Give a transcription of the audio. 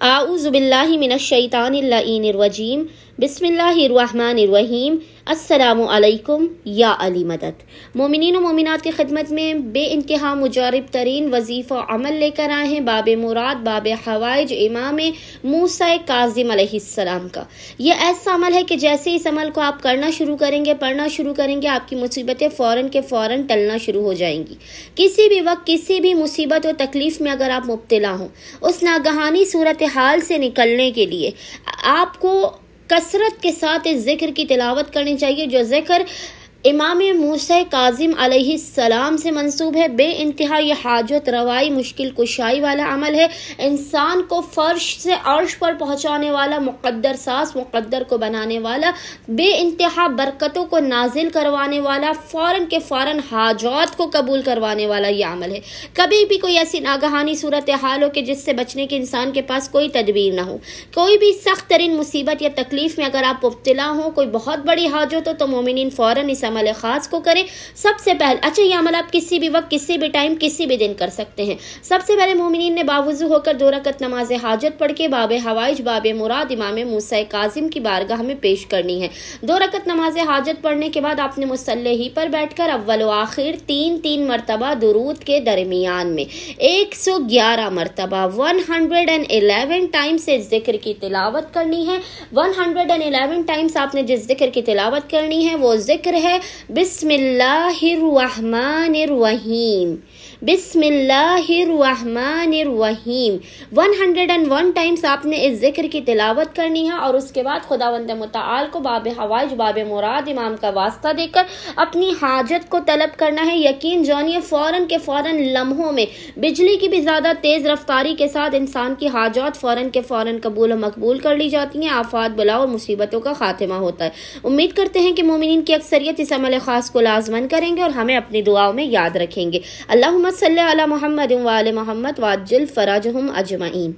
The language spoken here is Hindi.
आऊज़ु बिल्लाहि मिनश शैतानिर रजीम। बिस्मिल्लाहिर्रहमानिर्रहीम। अस्सलामु अलैकुम या अली मदद। मोमिनीन व मोमिनात की खिदमत में बे इंतहा मुजारिब तरीन वजीफ़ा अमल लेकर आए हैं बाब मुराद बाब हवाइज इमाम मूसा काज़िम अलैहिस्सलाम का। यह ऐसा अमल है कि जैसे इस अमल को आप करना शुरू करेंगे, पढ़ना शुरू करेंगे, आपकी मुसीबतें फ़ौरन के फ़ौरन टलना शुरू हो जाएंगी। किसी भी वक्त किसी भी मुसीबत और तकलीफ़ में अगर आप मुब्तला हों, उस नागहानी सूरत हाल से निकलने के लिए आपको कसरत के साथ इस जिक्र की तिलावत करनी चाहिए, जो जिक्र इमाम मूसा काज़िम अलैहिस्सलाम से मंसूब है। बे इंतहा यह हाजत रवाई मुश्किल कुशाई वाला अमल है। इंसान को फर्श से अर्श पर पहुंचाने वाला, मुक़द्दर सास मुक़द्दर को बनाने वाला, बे इंतहा बरकतों को नाजिल करवाने वाला, फ़ौरन के फ़ौरन हाजात को कबूल करवाने वाला यह अमल है। कभी भी कोई ऐसी नागहानी सूरत हाल हो कि जिससे बचने के इंसान के पास कोई तदबीर ना हो, कोई भी सख्त तरीन मुसीबत या तकलीफ़ में अगर आप मुब्तला हो, कोई बहुत बड़ी हाजत हो, तो मोमिनीन फ़ौरन इस अमल खास को करें। सबसे पहले अच्छा, ये अमल आप किसी भी वक्त, किसी भी टाइम, किसी भी दिन कर सकते हैं। सबसे पहले मोमिनीन ने बावुज़ू होकर 2 रकत नमाज हाजत पढ़ के बाब हवाइज बाब मुराद इमाम मूसा काज़िम की बारगाह में पेश करनी है। 2 रकत नमाज हाजत पढ़ने के बाद आपने मुसल्ले ही पर बैठकर अव्वल व आखिर 3-3 मरतबा दुरूद के दरमियान में 111 मरतबा 111 टाइम्स इस जिक्र की तिलावत करनी है। 111 टाइम्स आपने जिस जिक्र की तिलावत करनी है वो जिक्र है बिस्मिल्लाहिर्रहमानिर्रहीम। बिस्मिल्लाहिर्रहमानिर्रहीम 101 टाइम्स आपने इस जिक्र की तिलावत करनी है। और उसके बाद खुदावंद मुताल को बाब हवाइज बाब मुराद इमाम का वास्ता देकर अपनी हाजत को तलब करना है। यकीन जानिए फ़ौरन के फ़ौरन लम्हों में बिजली की भी ज़्यादा तेज़ रफ्तारी के साथ इंसान की हाजत फ़ौरन के फ़ौरन कबूल व मकबूल कर ली जाती हैं। आफात बला और मुसीबतों का खात्मा होता है। उम्मीद करते हैं कि मोमिनीन की अक्सरियत इस अमल खास को लाज़मन करेंगे और हमें अपनी दुआओं में याद रखेंगे। अल्लाहुम्मा सल्ली अला मुहम्मद व आले मुहम्मद वाज्जिल फराजहुम अजमईन।